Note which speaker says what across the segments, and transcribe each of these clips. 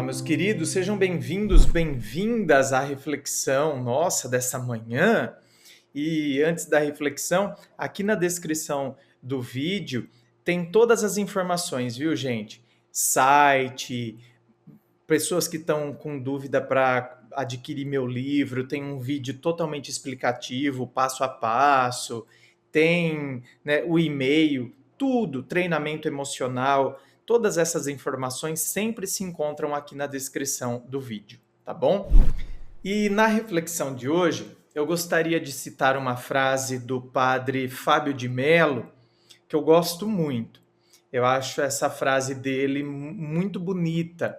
Speaker 1: Meus queridos, sejam bem-vindos, bem-vindas à reflexão nossa dessa manhã. E antes da reflexão, aqui na descrição do vídeo tem todas as informações, viu, gente? Site, pessoas que estão com dúvida para adquirir meu livro, tem um vídeo totalmente explicativo, passo a passo, tem, né, o e-mail, tudo, treinamento emocional, todas essas informações sempre se encontram aqui na descrição do vídeo, tá bom? E na reflexão de hoje, eu gostaria de citar uma frase do padre Fábio de Mello, que eu gosto muito. Eu acho essa frase dele muito bonita,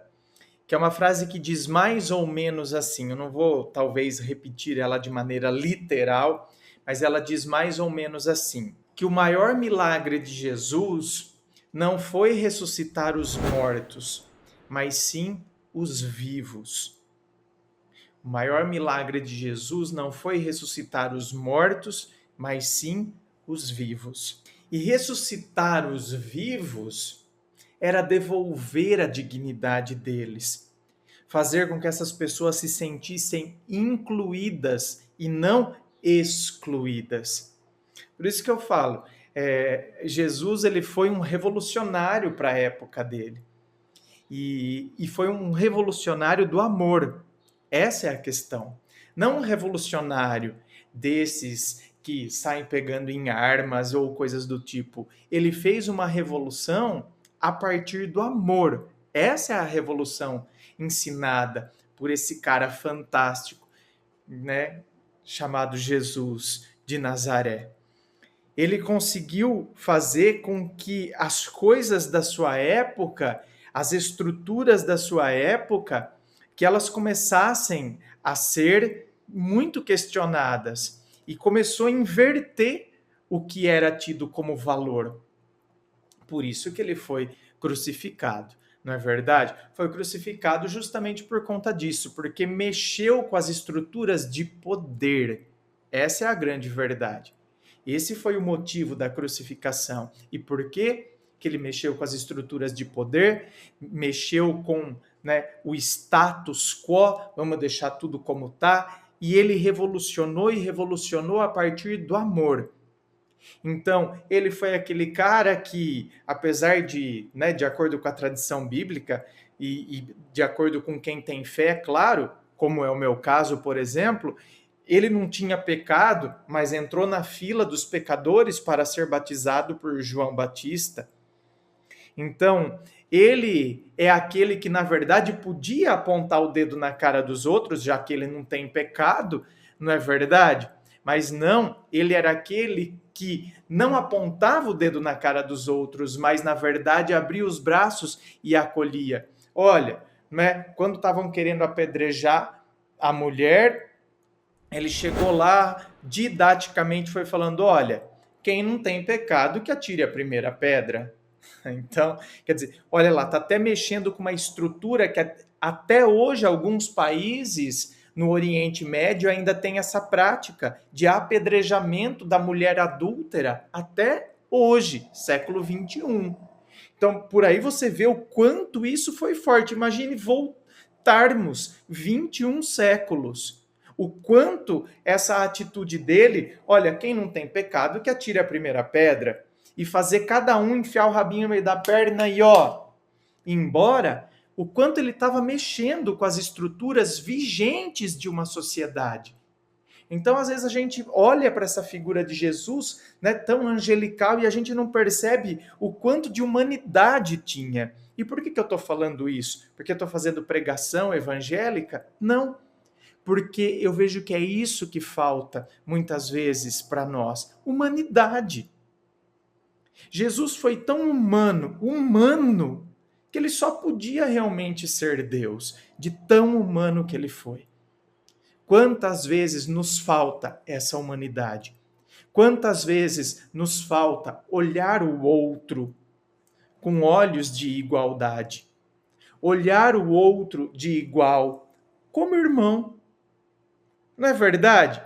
Speaker 1: que é uma frase que diz mais ou menos assim, eu não vou talvez repetir ela de maneira literal, mas ela diz mais ou menos assim, que o maior milagre de Jesus não foi ressuscitar os mortos, mas sim os vivos. O maior milagre de Jesus não foi ressuscitar os mortos, mas sim os vivos. E ressuscitar os vivos era devolver a dignidade deles, fazer com que essas pessoas se sentissem incluídas e não excluídas. Por isso que eu falo, Jesus ele foi um revolucionário para a época dele. E foi um revolucionário do amor. Essa é a questão. Não um revolucionário desses que saem pegando em armas ou coisas do tipo. Ele fez uma revolução a partir do amor. Essa é a revolução ensinada por esse cara fantástico, né, chamado Jesus de Nazaré. Ele conseguiu fazer com que as coisas da sua época, as estruturas da sua época, que elas começassem a ser muito questionadas e começou a inverter o que era tido como valor. Por isso que ele foi crucificado, não é verdade? Foi crucificado justamente por conta disso, porque mexeu com as estruturas de poder. Essa é a grande verdade. Esse foi o motivo da crucificação. E por que ele mexeu com as estruturas de poder? Mexeu com, né, o status quo, vamos deixar tudo como está, e ele revolucionou e revolucionou a partir do amor. Então, ele foi aquele cara que, apesar de, né, de acordo com a tradição bíblica e de acordo com quem tem fé, claro, como é o meu caso, por exemplo, ele não tinha pecado, mas entrou na fila dos pecadores para ser batizado por João Batista. Então, ele é aquele que, na verdade, podia apontar o dedo na cara dos outros, já que ele não tem pecado, não é verdade? Mas não, ele era aquele que não apontava o dedo na cara dos outros, mas, na verdade, abria os braços e acolhia. Olha, né, quando estavam querendo apedrejar a mulher, ele chegou lá, didaticamente foi falando, olha, quem não tem pecado que atire a primeira pedra. Então, quer dizer, olha lá, está até mexendo com uma estrutura que até hoje alguns países no Oriente Médio ainda tem essa prática de apedrejamento da mulher adúltera até hoje, século XXI. Então, por aí você vê o quanto isso foi forte. Imagine voltarmos 21 séculos. O quanto essa atitude dele, olha, quem não tem pecado que atire a primeira pedra, e fazer cada um enfiar o rabinho no meio da perna e ó, ir embora, o quanto ele estava mexendo com as estruturas vigentes de uma sociedade. Então, às vezes, a gente olha para essa figura de Jesus, né, tão angelical, e a gente não percebe o quanto de humanidade tinha. E por que eu estou falando isso? Porque eu estou fazendo pregação evangélica? Não. Porque eu vejo que é isso que falta, muitas vezes, para nós. Humanidade. Jesus foi tão humano, que ele só podia realmente ser Deus, de tão humano que ele foi. Quantas vezes nos falta essa humanidade? Quantas vezes nos falta olhar o outro com olhos de igualdade? Olhar o outro de igual, como irmão. Não é verdade?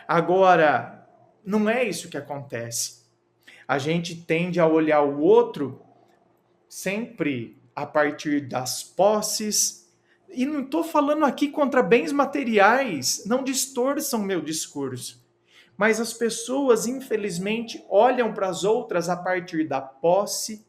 Speaker 1: Agora, não é isso que acontece. A gente tende a olhar o outro sempre a partir das posses. E não estou falando aqui contra bens materiais, não distorçam meu discurso. Mas as pessoas, infelizmente, olham para as outras a partir da posse,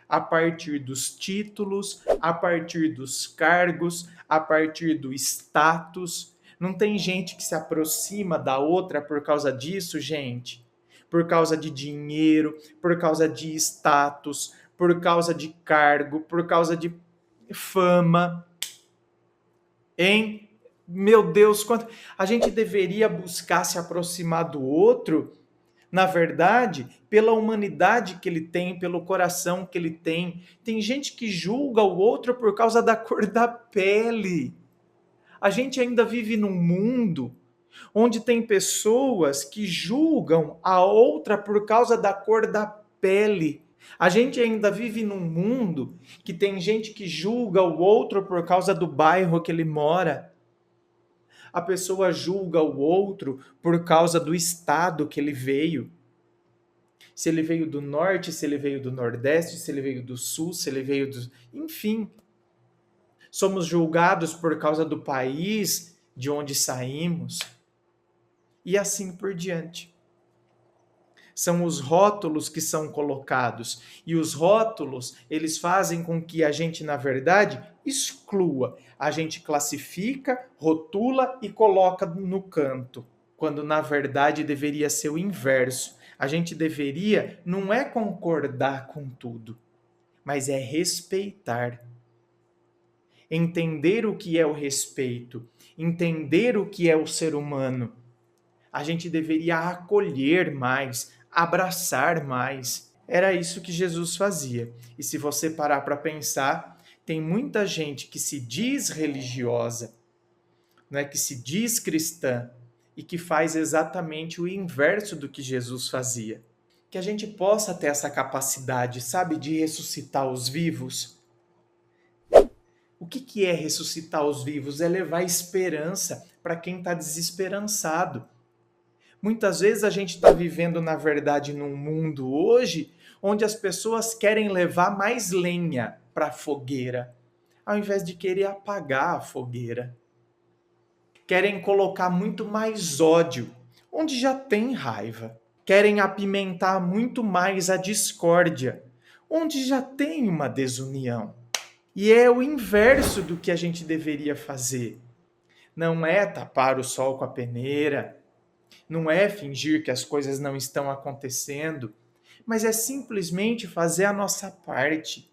Speaker 1: a partir dos títulos, a partir dos cargos, a partir do status. Não tem gente que se aproxima da outra por causa disso, gente? Por causa de dinheiro, por causa de status, por causa de cargo, por causa de fama. Hein? Meu Deus, quanto a gente deveria buscar se aproximar do outro, na verdade, pela humanidade que ele tem, pelo coração que ele tem. Tem gente que julga o outro por causa da cor da pele. A gente ainda vive num mundo onde tem pessoas que julgam a outra por causa da cor da pele. A gente ainda vive num mundo que tem gente que julga o outro por causa do bairro que ele mora. A pessoa julga o outro por causa do estado que ele veio. Se ele veio do norte, se ele veio do nordeste, se ele veio do sul, se ele veio do... Enfim, somos julgados por causa do país de onde saímos. E assim por diante. São os rótulos que são colocados. E os rótulos, eles fazem com que a gente, na verdade, exclua. A gente classifica, rotula e coloca no canto. Quando, na verdade, deveria ser o inverso. A gente deveria, não é concordar com tudo, mas é respeitar. Entender o que é o respeito. Entender o que é o ser humano. A gente deveria acolher mais, abraçar mais. Era isso que Jesus fazia. E se você parar para pensar, tem muita gente que se diz religiosa, né, que se diz cristã e que faz exatamente o inverso do que Jesus fazia. Que a gente possa ter essa capacidade, sabe, de ressuscitar os vivos. O que é ressuscitar os vivos? É levar esperança para quem está desesperançado. Muitas vezes a gente está vivendo, na verdade, num mundo hoje onde as pessoas querem levar mais lenha para a fogueira, ao invés de querer apagar a fogueira. Querem colocar muito mais ódio, onde já tem raiva. Querem apimentar muito mais a discórdia, onde já tem uma desunião. E é o inverso do que a gente deveria fazer. Não é tapar o sol com a peneira, não é fingir que as coisas não estão acontecendo, mas é simplesmente fazer a nossa parte.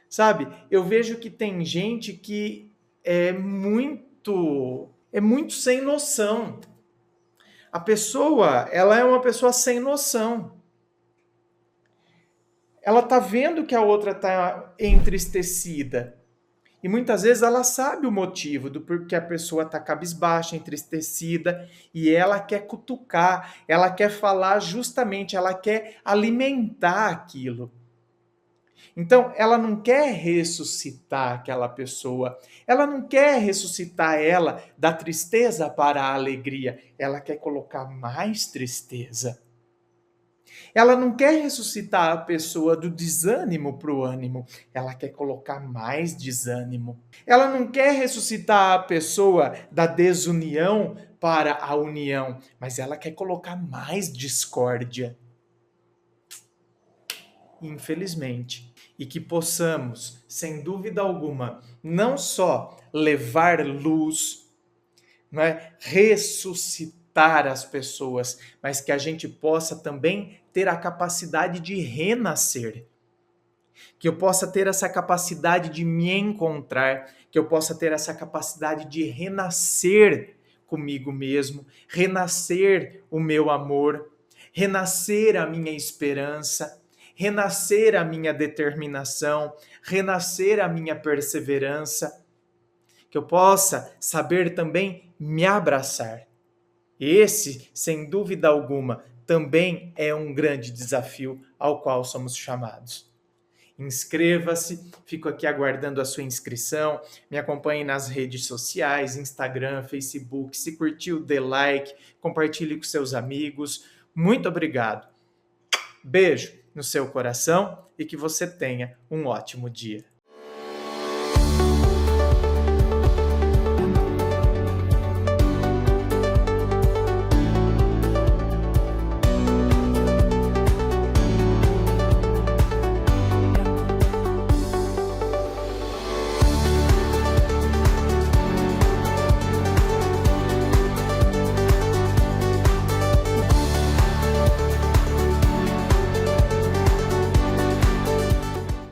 Speaker 1: Sabe, eu vejo que tem gente que é muito sem noção. A pessoa, ela é uma pessoa sem noção. Ela tá vendo que a outra tá entristecida. E muitas vezes ela sabe o motivo do porquê a pessoa está cabisbaixa, entristecida, e ela quer cutucar, ela quer falar justamente, ela quer alimentar aquilo. Então, ela não quer ressuscitar aquela pessoa, ela não quer ressuscitar ela da tristeza para a alegria, ela quer colocar mais tristeza. Ela não quer ressuscitar a pessoa do desânimo para o ânimo, ela quer colocar mais desânimo. Ela não quer ressuscitar a pessoa da desunião para a união, mas ela quer colocar mais discórdia. Infelizmente. E que possamos, sem dúvida alguma, não só levar luz, não é? Ressuscitar as pessoas, mas que a gente possa também ter a capacidade de renascer. Que eu possa ter essa capacidade de me encontrar, que eu possa ter essa capacidade de renascer comigo mesmo, renascer o meu amor, renascer a minha esperança, renascer a minha determinação, renascer a minha perseverança, que eu possa saber também me abraçar. Esse, sem dúvida alguma, também é um grande desafio ao qual somos chamados. Inscreva-se, fico aqui aguardando a sua inscrição, me acompanhe nas redes sociais, Instagram, Facebook, se curtiu, dê like, compartilhe com seus amigos. Muito obrigado. Beijo. no seu coração e que você tenha um ótimo dia.